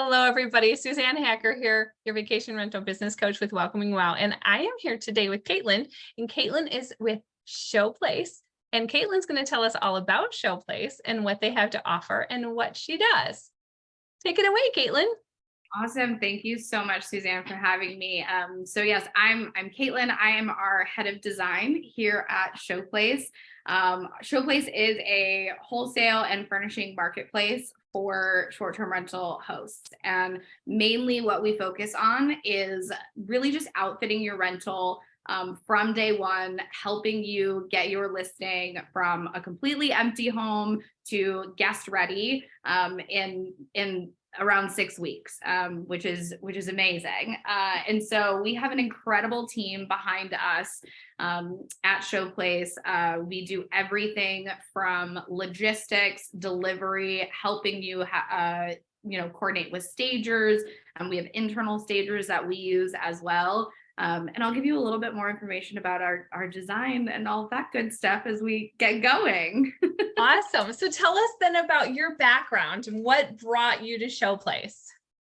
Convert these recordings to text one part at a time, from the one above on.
Hello, everybody. Suzanne Hacker here, your vacation rental business coach with Welcoming Wow. And I am here today with Kaitlyn, and Kaitlyn is with Showplace. And Kaitlyn's going to tell us all about Showplace and what they have to offer and what she does. Take it away, Kaitlyn. Awesome. Thank you so much, Suzanne, for having me. So yes, I'm Kaitlyn. I am our head of design here at Showplace. Showplace is a wholesale and furnishing marketplace for short-term rental hosts. And mainly what we focus on is really just outfitting your rental from day one, helping you get your listing from a completely empty home to guest ready in around 6 weeks, which is amazing. And so we have an incredible team behind us at Showplace. We do everything from logistics, delivery, helping you coordinate with stagers. We have internal stagers that we use as well. And I'll give you a little bit more information about our design and all that good stuff as we get going. Awesome. So tell us then about your background and what brought you to Showplace.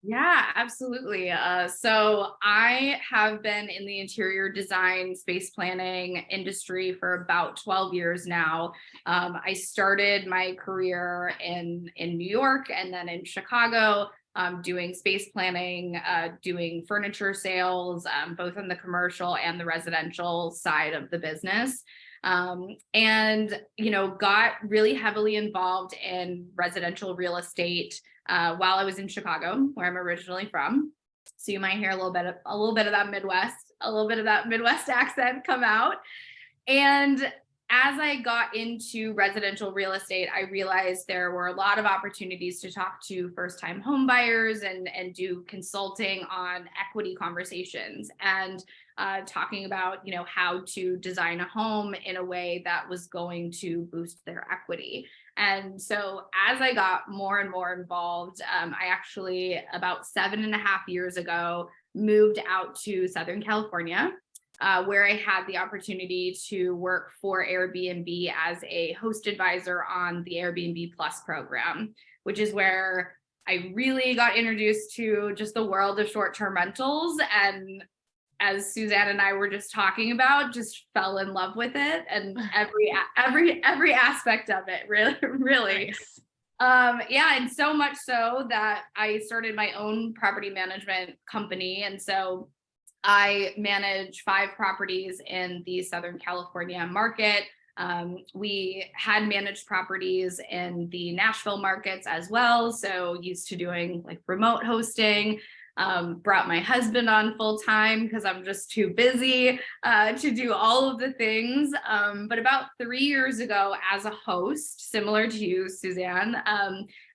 Yeah, absolutely. So I have been in the interior design, space planning industry for about 12 years now. I started my career in New York and then in Chicago, doing space planning, doing furniture sales, both on the commercial and the residential side of the business. And got really heavily involved in residential real estate while I was in Chicago, where I'm originally from. So you might hear a little bit of that Midwest accent come out. And as I got into residential real estate, I realized there were a lot of opportunities to talk to first-time home buyers and do consulting on equity conversations and talking about, how to design a home in a way that was going to boost their equity. And so as I got more and more involved, I actually about 7.5 years ago moved out to Southern California, where I had the opportunity to work for Airbnb as a host advisor on the Airbnb Plus program, which is where I really got introduced to just the world of short-term rentals. And as Suzanne and I were just talking about, just fell in love with it and every aspect of it, really. Nice. And so much so that I started my own property management company. And so I manage 5 properties in the Southern California market. We had managed properties in the Nashville markets as well. So used to doing like remote hosting, brought my husband on full time because I'm just too busy to do all of the things. But about 3 years ago as a host, similar to you, Suzanne,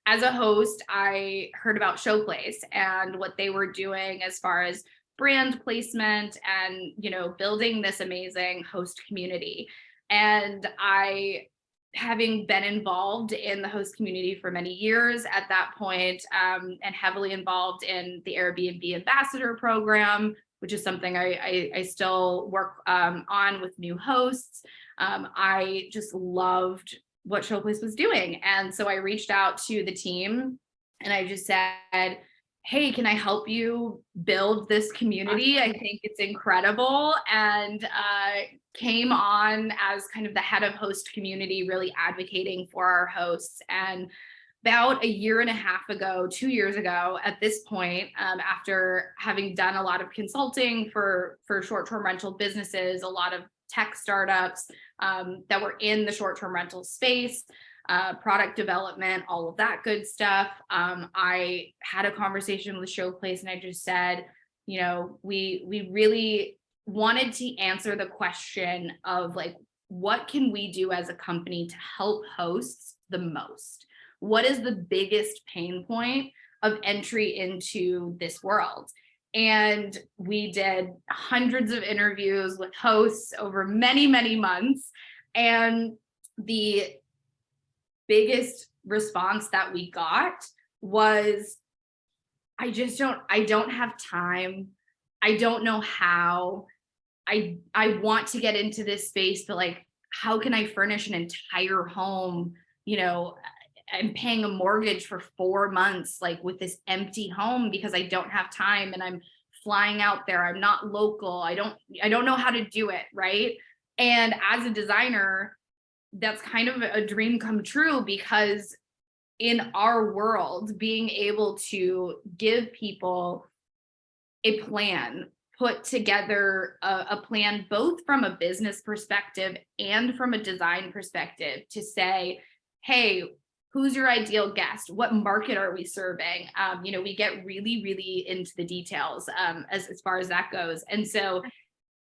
as a host, I heard about Showplace and what they were doing as far as brand placement and, building this amazing host community. And I, having been involved in the host community for many years at that point, and heavily involved in the Airbnb ambassador program, which is something I still work on with new hosts. I just loved what Showplace was doing. And so I reached out to the team and I just said, hey, can I help you build this community? I think it's incredible. And came on as kind of the head of host community, really advocating for our hosts. And about 1.5 years ago, 2 years ago, at this point, after having done a lot of consulting for short-term rental businesses, a lot of tech startups that were in the short-term rental space, product development, all of that good stuff. I had a conversation with Showplace and I just said, we really wanted to answer the question of like, what can we do as a company to help hosts the most? What is the biggest pain point of entry into this world? And we did hundreds of interviews with hosts over many, many months. And the biggest response that we got was, I don't have time. I don't know how. I want to get into this space, but like, how can I furnish an entire home, I'm paying a mortgage for 4 months, like with this empty home because I don't have time and I'm flying out there. I'm not local. I don't know how to do it. Right. And as a designer, that's kind of a dream come true, because in our world, being able to give people a plan, put together a plan, both from a business perspective and from a design perspective, to say, hey, who's your ideal guest? What market are we serving? We get really, really into the details as far as that goes. And so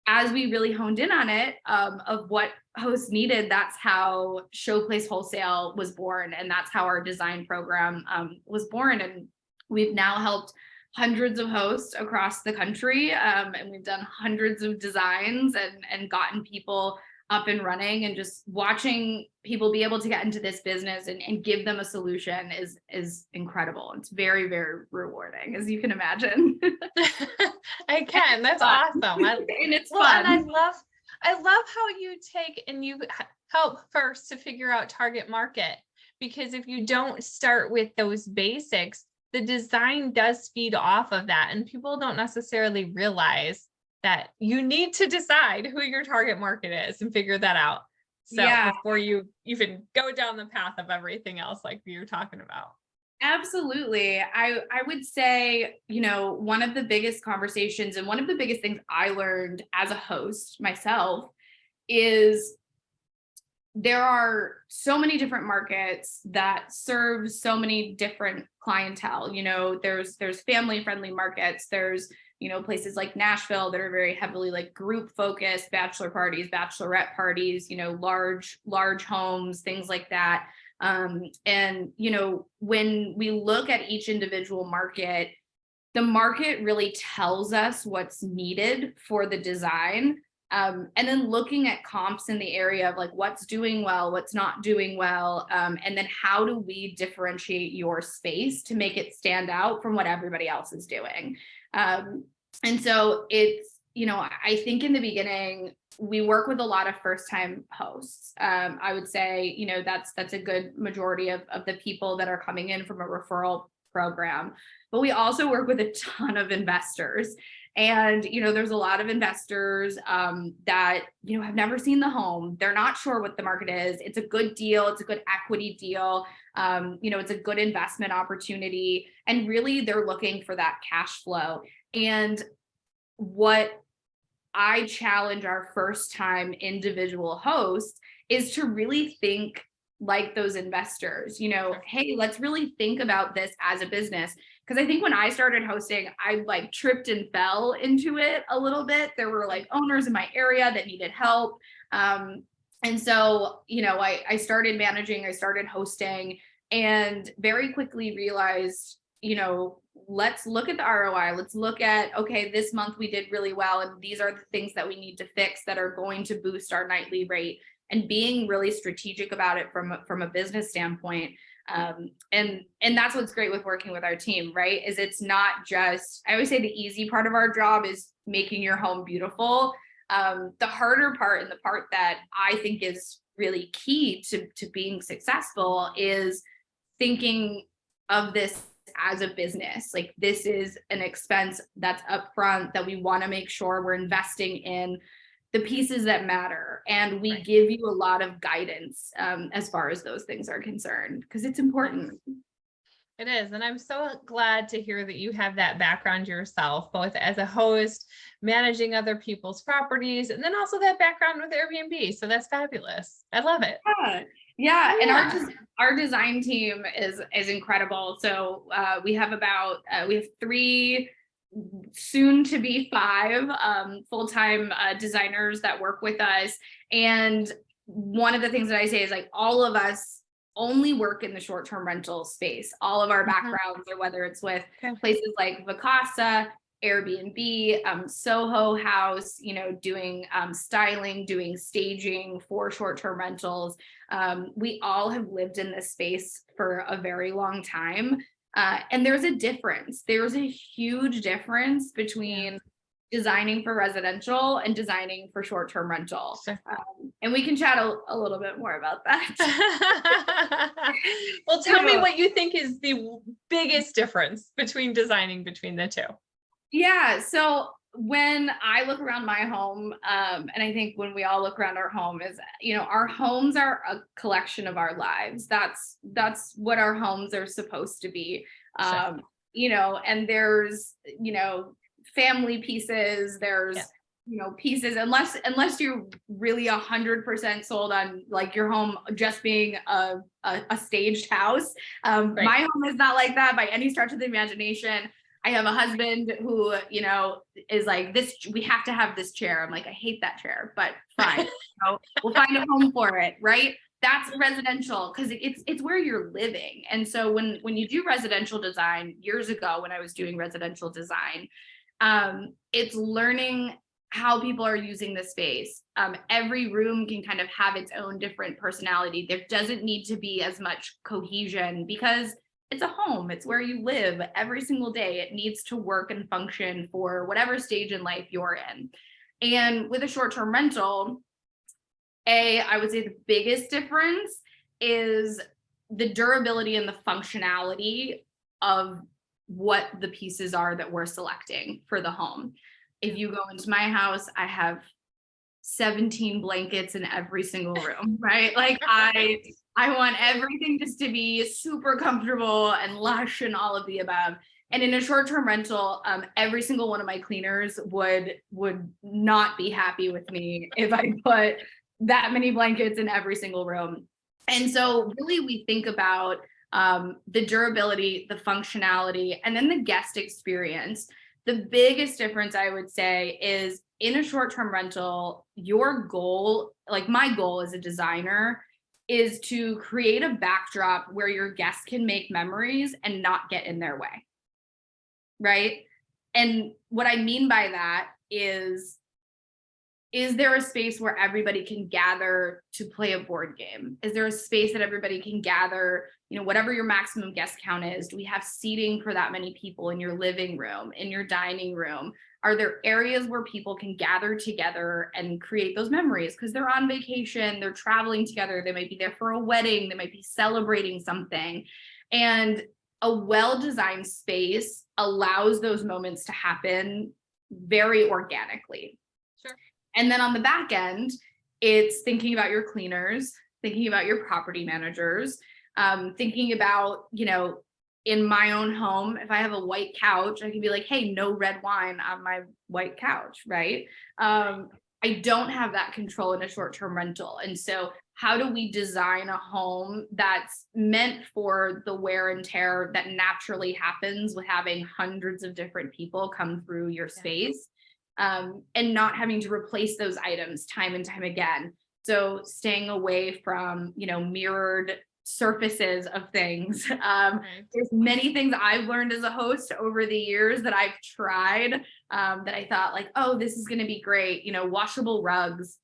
as we really honed in on it, of what hosts needed, that's how Showplace Wholesale was born. And that's how our design program was born. And we've now helped hundreds of hosts across the country. And we've done hundreds of designs and gotten people up and running, and just watching people be able to get into this business and give them a solution is incredible. It's very, very rewarding, as you can imagine. I can. That's awesome. And it's Well, fun. and I love how you take and you help first to figure out target market, because if you don't start with those basics, the design does feed off of that, and people don't necessarily realize that you need to decide who your target market is and figure that out. So before you even go down the path of everything else, like you're talking about. Absolutely. I would say, one of the biggest conversations and one of the biggest things I learned as a host myself is there are so many different markets that serve so many different clientele. There's family friendly markets. There's, places like Nashville that are very heavily like group focused, bachelor parties, bachelorette parties, large homes, things like that. And when we look at each individual market, the market really tells us what's needed for the design. And then looking at comps in the area of like what's doing well, what's not doing well, and then how do we differentiate your space to make it stand out from what everybody else is doing. And so it's, I think in the beginning, we work with a lot of first-time hosts. I would say, that's a good majority of the people that are coming in from a referral program. But we also work with a ton of investors. And, there's a lot of investors that, have never seen the home. They're not sure what the market is. It's a good deal. It's a good equity deal. It's a good investment opportunity. And really, they're looking for that cash flow. And what I challenge our first time individual hosts is to really think like those investors, hey, let's really think about this as a business. Because I think when I started hosting, I like tripped and fell into it a little bit. There were like owners in my area that needed help. And so, I started managing, I started hosting, and very quickly realized, let's look at the ROI. Let's look at, okay, this month we did really well, and these are the things that we need to fix that are going to boost our nightly rate, and being really strategic about it from a business standpoint. And that's what's great with working with our team, right? Is it's not just, I always say the easy part of our job is making your home beautiful. The harder part, and the part that I think is really key to being successful, is thinking of this as a business. Like, this is an expense that's upfront that we want to make sure we're investing in the pieces that matter. And we give you a lot of guidance as far as those things are concerned, because it's important. It is. And I'm so glad to hear that you have that background yourself, both as a host, managing other people's properties, and then also that background with Airbnb. So that's fabulous. I love it. Yeah. And our design team is incredible. So we have 3, soon to be 5 full-time designers that work with us. And one of the things that I say is, like, all of us only work in the short-term rental space. All of our backgrounds, or whether it's with places like Vacasa, Airbnb, Soho House, doing styling, doing staging for short-term rentals. We all have lived in this space for a very long time. And there's a difference. There's a huge difference between designing for residential and designing for short-term rental. Sure. And we can chat a little bit more about that. Well, tell me what you think is the biggest difference between designing between the two. Yeah. So when I look around my home, and I think when we all look around our home is, our homes are a collection of our lives. That's what our homes are supposed to be. Sure. And there's, family pieces, there's, pieces, unless you're really 100% sold on like your home just being a staged house. Right. My home is not like that by any stretch of the imagination. I have a husband who, is like, this, we have to have this chair. I'm like, I hate that chair, but fine. We'll find a home for it, right? That's residential because it's where you're living. And so when you do residential design, years ago when I was doing residential design, it's learning how people are using the space. Every room can kind of have its own different personality. There doesn't need to be as much cohesion because it's a home. It's where you live every single day. It needs to work and function for whatever stage in life you're in. And with a short-term rental, I would say the biggest difference is the durability and the functionality of what the pieces are that we're selecting for the home. If you go into my house, I have 17 blankets in every single room, right? Like I want everything just to be super comfortable and lush and all of the above. And in a short-term rental, every single one of my cleaners would not be happy with me if I put that many blankets in every single room. And so really we think about the durability, the functionality, and then the guest experience. The biggest difference I would say is in a short-term rental, your goal, like my goal as a designer, is to create a backdrop where your guests can make memories and not get in their way, right? And what I mean by that is there a space where everybody can gather to play a board game? Is there a space that everybody can gather, whatever your maximum guest count is? Do we have seating for that many people in your living room, in your dining room? Are there areas where people can gather together and create those memories? Because they're on vacation, they're traveling together, they might be there for a wedding, they might be celebrating something. And a well-designed space allows those moments to happen very organically. Sure. And then on the back end, it's thinking about your cleaners, thinking about your property managers, thinking about, in my own home, if I have a white couch, I can be like, hey, no red wine on my white couch, right? I don't have that control in a short-term rental. And so how do we design a home that's meant for the wear and tear that naturally happens with having hundreds of different people come through your space, and not having to replace those items time and time again? So staying away from, mirrored surfaces of things. There's many things I've learned as a host over the years that I've tried, that I thought like, oh, this is going to be great. Washable rugs,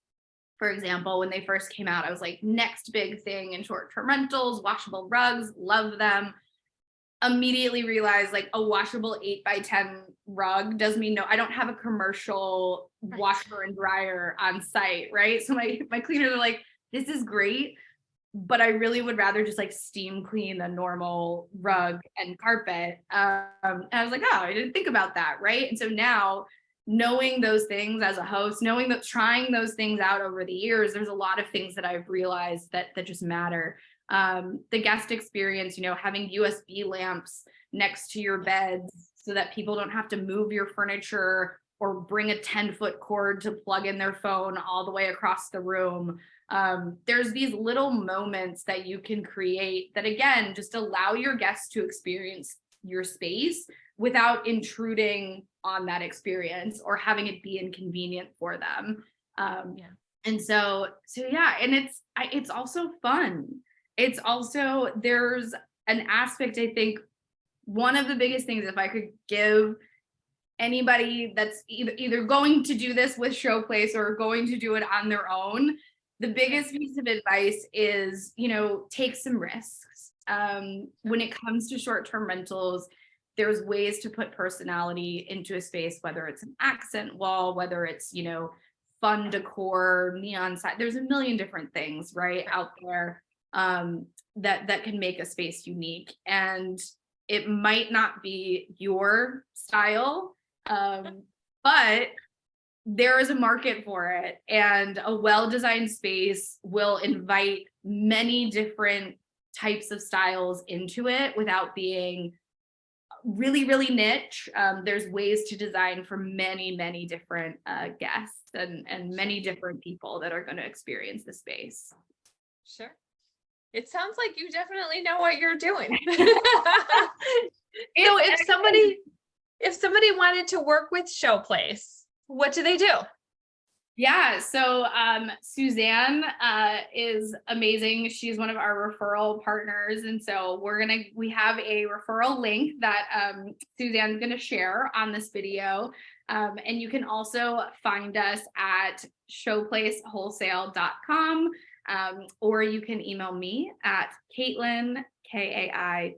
for example, when they first came out, I was like, next big thing in short-term rentals, washable rugs, love them. Immediately realized like a washable 8x10 rug does mean no, I don't have a commercial washer and dryer on site, right? So my cleaners are like, this is great, but I really would rather just like steam clean a normal rug and carpet. And I was like, oh, I didn't think about that, right? And so now, knowing those things as a host, knowing that, trying those things out over the years, there's a lot of things that I've realized that just matter. The guest experience, having USB lamps next to your beds so that people don't have to move your furniture or bring a 10-foot cord to plug in their phone all the way across the room. There's these little moments that you can create that, again, just allow your guests to experience your space without intruding on that experience or having it be inconvenient for them. And so yeah, and it's also fun. It's also, there's an aspect, I think, one of the biggest things, if I could give anybody that's either going to do this with Showplace or going to do it on their own, the biggest piece of advice is, take some risks. When it comes to short-term rentals, there's ways to put personality into a space, whether it's an accent wall, whether it's, fun decor, neon sign. There's a million different things out there that can make a space unique. And it might not be your style, but there is a market for it, and a well-designed space will invite many different types of styles into it without being really, really niche. There's ways to design for many, many different guests and many different people that are going to experience the space. Sure. It sounds like you definitely know what you're doing. So if somebody wanted to work with Showplace, what do they do? Yeah, so Suzanne is amazing. She's one of our referral partners. And so we have a referral link that Suzanne's gonna share on this video. And you can also find us at showplacewholesale.com, or you can email me at Kaitlyn, Kaitlyn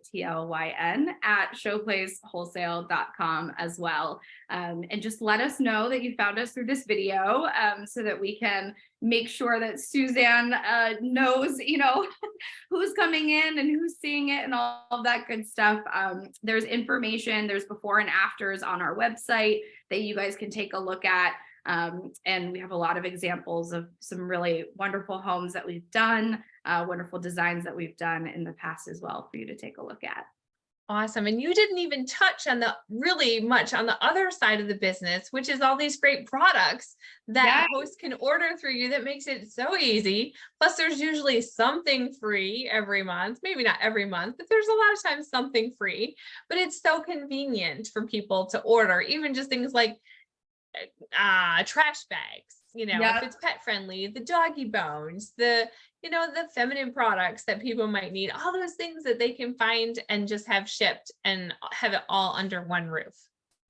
at showplacewholesale.com as well. And just let us know that you found us through this video, so that we can make sure that Suzanne knows, who's coming in and who's seeing it and all of that good stuff. There's information, there's before and afters on our website that you guys can take a look at. And we have a lot of examples of some really wonderful homes that we've done, wonderful designs that we've done in the past as well for you to take a look at. Awesome. And you didn't even touch on really much on the other side of the business, which is all these great products that hosts can order through you that makes it so easy. Plus, there's usually something free every month, maybe not every month, but there's a lot of times something free, but it's so convenient for people to order, even just things like trash bags, if it's pet friendly, the doggy bones, the feminine products that people might need, all those things that they can find and just have shipped and have it all under one roof.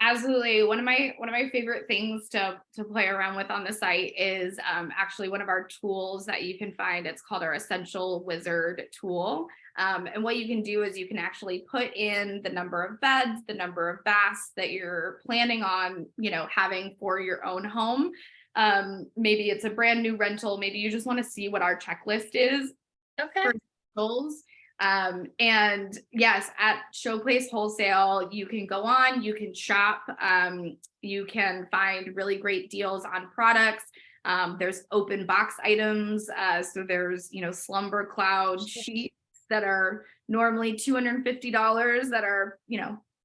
Absolutely. One of my favorite things to play around with on the site is actually one of our tools that you can find. It's called our Essential Wizard tool. And what you can do is you can actually put in the number of beds, the number of baths that you're planning on, having for your own home. Maybe it's a brand new rental. Maybe you just want to see what our checklist is. Okay. For rentals. And yes, at Showplace Wholesale, you can go on, you can shop, you can find really great deals on products. There's open box items. So there's, Slumber Cloud sheets that are normally $250 that are,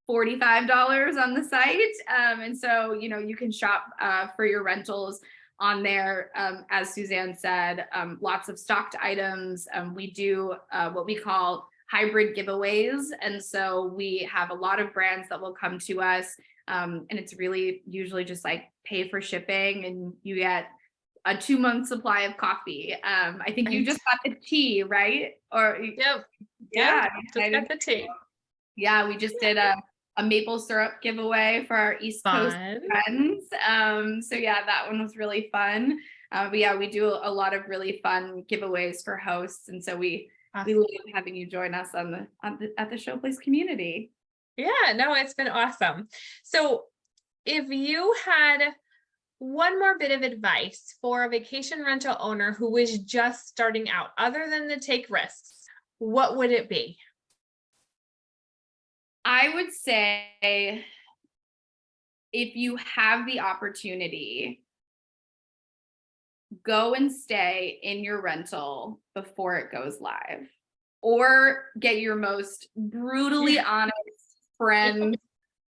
$45 on the site. And so, you can shop for your rentals on there. As Suzanne said, lots of stocked items. We do what we call hybrid giveaways. And so we have a lot of brands that will come to us. And it's really usually just like pay for shipping and you get a 2-month supply of coffee. I think you just got the tea, right? Or Yep. Yeah. Just got the tea. Yeah, we just did a maple syrup giveaway for our East Coast friends. So yeah, that one was really fun. But yeah, we do a lot of really fun giveaways for hosts. And so we love having you join us at the Showplace community. Yeah, no, it's been awesome. So if you had one more bit of advice for a vacation rental owner who is just starting out, other than to take risks, what would it be? I would say if you have the opportunity, go and stay in your rental before it goes live, or get your most brutally honest friend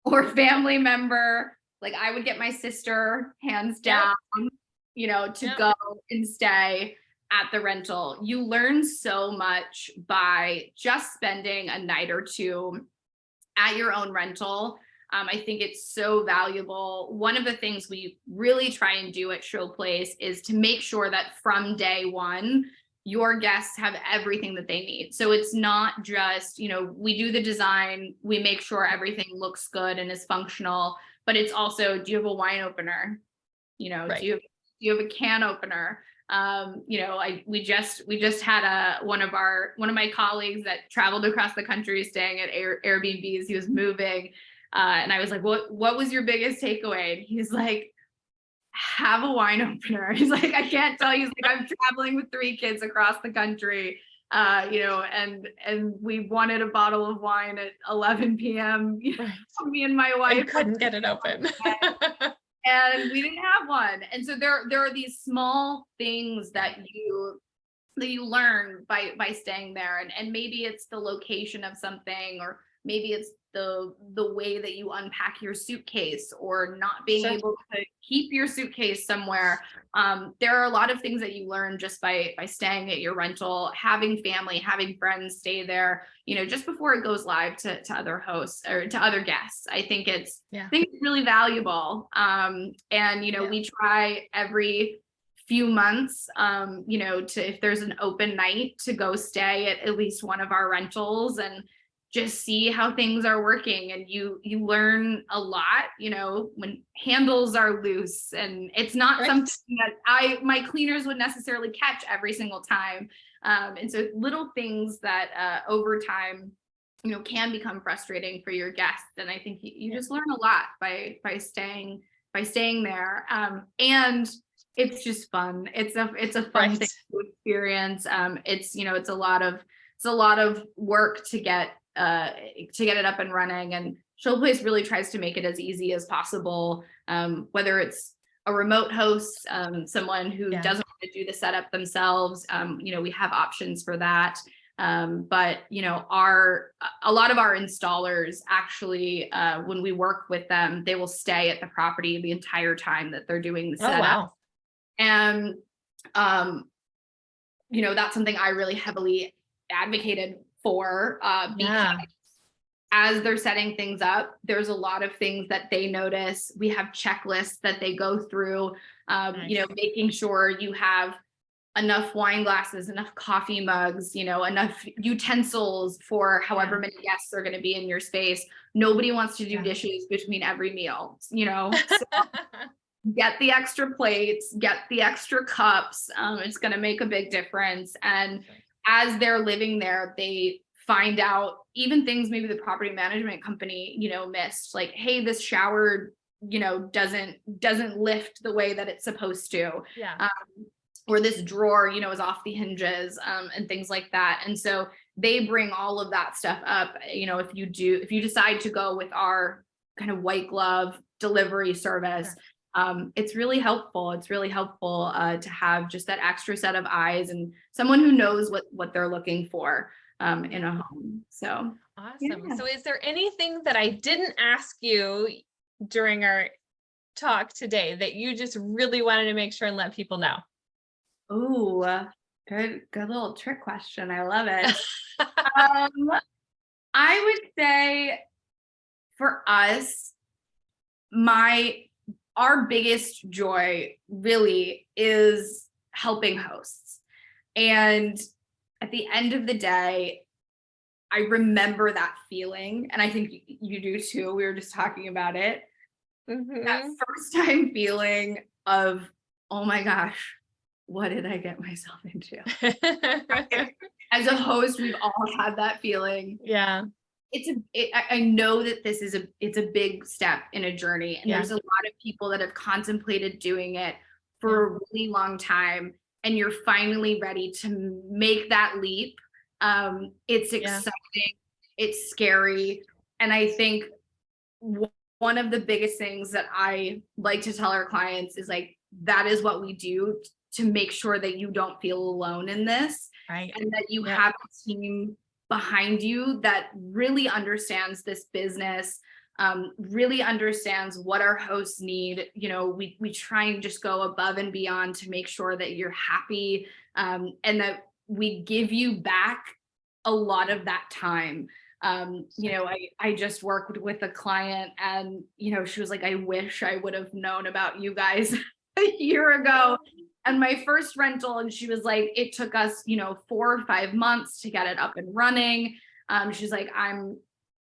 or family member. Like I would get my sister, hands down, to go and stay at the rental. You learn so much by just spending a night or two at your own rental. I think it's so valuable. One of the things we really try and do at Showplace is to make sure that from day one, your guests have everything that they need. So it's not just, we do the design, we make sure everything looks good and is functional, but it's also, do you have a wine opener? Right. Do you have a can opener? We just had one of my colleagues that traveled across the country staying at Airbnbs. He was moving, and I was like, what was your biggest takeaway? And he's like, have a wine opener. He's like, I can't tell you. He's like, I'm traveling with 3 kids across the country, and we wanted a bottle of wine at 11 p.m. Right. Me and my wife and couldn't get it open. and we didn't have one. And so there are these small things that you learn by staying there, and maybe it's the location of something, or maybe it's the way that you unpack your suitcase, or not being able to keep your suitcase somewhere. There are a lot of things that you learn just by staying at your rental, having family, having friends stay there, just before it goes live to other hosts or to other guests. I think it's really valuable. We try every few months, if there's an open night, to go stay at least one of our rentals and just see how things are working. And you learn a lot, when handles are loose, and it's not something that my cleaners would necessarily catch every single time. And so little things that over time, can become frustrating for your guests. And I think you just learn a lot by staying there. And it's just fun. It's a fun thing to experience. It's a lot of work to get it up and running, and Showplace really tries to make it as easy as possible. Whether it's a remote host, someone who doesn't want to do the setup themselves, we have options for that. But a lot of our installers actually, when we work with them, they will stay at the property the entire time that they're doing the setup. Wow. And that's something I really heavily advocated for, because as they're setting things up, there's a lot of things that they notice. We have checklists that they go through, making sure you have enough wine glasses, enough coffee mugs, enough utensils for however many guests are going to be in your space. Nobody wants to do dishes between every meal, so get the extra plates, get the extra cups. It's going to make a big difference. And as they're living there, they find out even things maybe the property management company, missed, like, hey, this shower, doesn't lift the way that it's supposed to. Or this drawer, is off the hinges, and things like that. And so they bring all of that stuff up. If you decide to go with our kind of white glove delivery service, it's really helpful. It's really helpful to have just that extra set of eyes and someone who knows what they're looking for in a home. So awesome. So is there anything that I didn't ask you during our talk today that you just really wanted to make sure and let people know? Oh, good little trick question. I love it. I would say for us, our biggest joy really is helping hosts. And at the end of the day, I remember that feeling, and I think you do too. We were just talking about it. That first time feeling of, oh my gosh, what did I get myself into? As a host, we've all had that feeling. Yeah. I know that it's a big step in a journey, and there's a lot of people that have contemplated doing it for a really long time, and you're finally ready to make that leap. It's exciting, it's scary, and I think one of the biggest things that I like to tell our clients is, like, that is what we do to make sure that you don't feel alone in this, and that you have a team behind you that really understands this business, really understands what our hosts need. We try and just go above and beyond to make sure that you're happy, and that we give you back a lot of that time. I just worked with a client, and she was like, I wish I would have known about you guys a year ago. And my first rental, and she was like, it took us, 4 or 5 months to get it up and running. She's like, I'm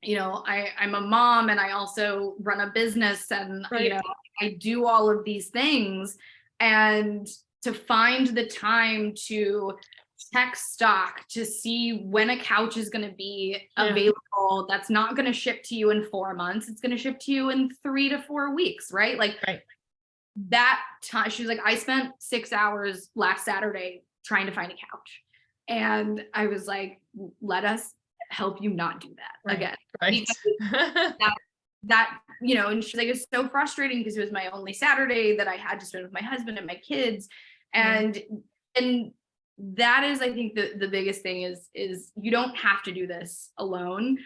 a mom, and I also run a business, and I do all of these things. And to find the time to check stock, to see when a couch is going to be available, that's not going to ship to you in 4 months, it's going to ship to you in 3 to 4 weeks, right? Like that time, she was like, I spent 6 hours last Saturday trying to find a couch. And I was like, let us help you not do that again. Because that, you know, and she's like, it's so frustrating because it was my only Saturday that I had to spend with my husband and my kids. And that is, I think, the biggest thing is you don't have to do this alone.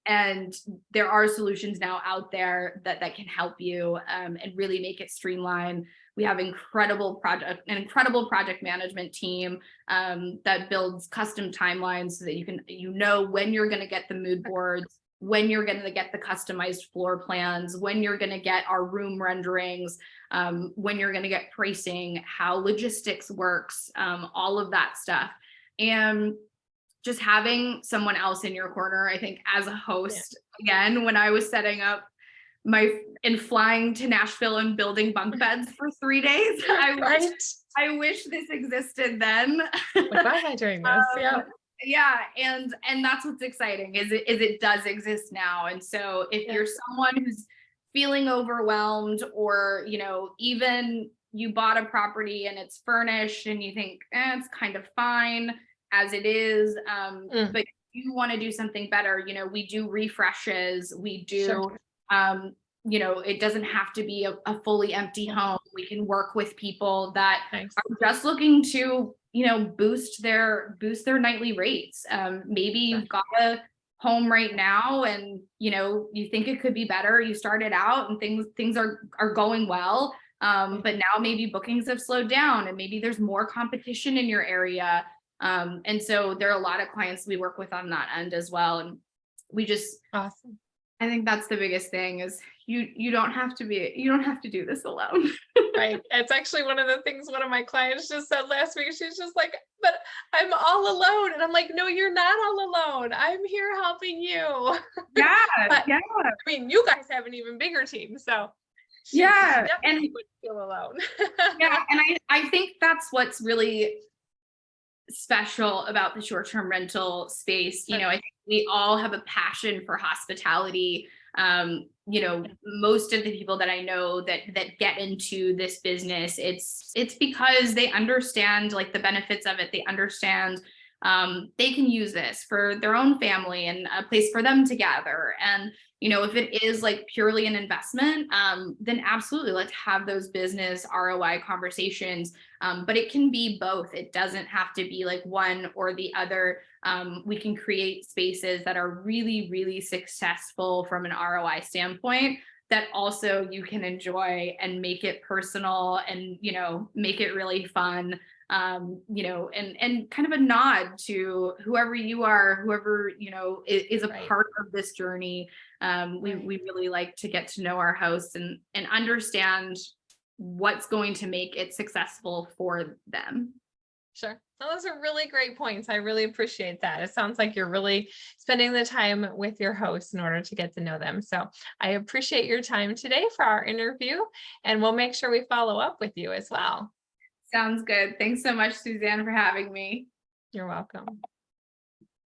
And there are solutions now out there that can help you and really make it streamline. We have an incredible project management team that builds custom timelines so that you know when you're going to get the mood boards, when you're going to get the customized floor plans, when you're going to get our room renderings, when you're going to get pricing, how logistics works, all of that stuff. And just having someone else in your corner, I think as a host, again, when I was setting up and flying to Nashville and building bunk beds for 3 days, I wish this existed then. Like, why am I doing this? And that's what's exciting is it does exist now. And so if you're someone who's feeling overwhelmed, or, you know, even you bought a property and it's furnished and you think it's kind of fine as it is, but you want to do something better, you know, we do refreshes, we do you know, it doesn't have to be a fully empty home. We can work with people that are just looking to, you know, boost their nightly rates. Maybe you've got a home right now and, you know, you think it could be better. You started out and things are going well. But now maybe bookings have slowed down and maybe there's more competition in your area. And so there are a lot of clients we work with on that end as well. And we just, I think that's the biggest thing is you don't have to do this alone. Right. It's actually one of the things one of my clients just said last week. She's just like, but I'm all alone. And I'm like, no, you're not all alone. I'm here helping you. I mean, you guys have an even bigger team. So she definitely would feel alone. And I think that's what's really special about the short-term rental space. You know, I think we all have a passion for hospitality. You know, most of the people that I know that get into this business, it's because they understand like the benefits of it. They understand they can use this for their own family and a place for them to gather. And, you know, if it is like purely an investment, then absolutely let's have those business ROI conversations. But it can be both. It doesn't have to be like one or the other. We can create spaces that are really, really successful from an ROI standpoint that also you can enjoy and make it personal and, you know, make it really fun. You know, and kind of a nod to whoever you are, whoever, you know, is a part of this journey. We really like to get to know our hosts and understand what's going to make it successful for them. Sure. Those are really great points. I really appreciate that. It sounds like you're really spending the time with your hosts in order to get to know them. So I appreciate your time today for our interview, and we'll make sure we follow up with you as well. Sounds good. Thanks so much, Suzanne, for having me. You're welcome.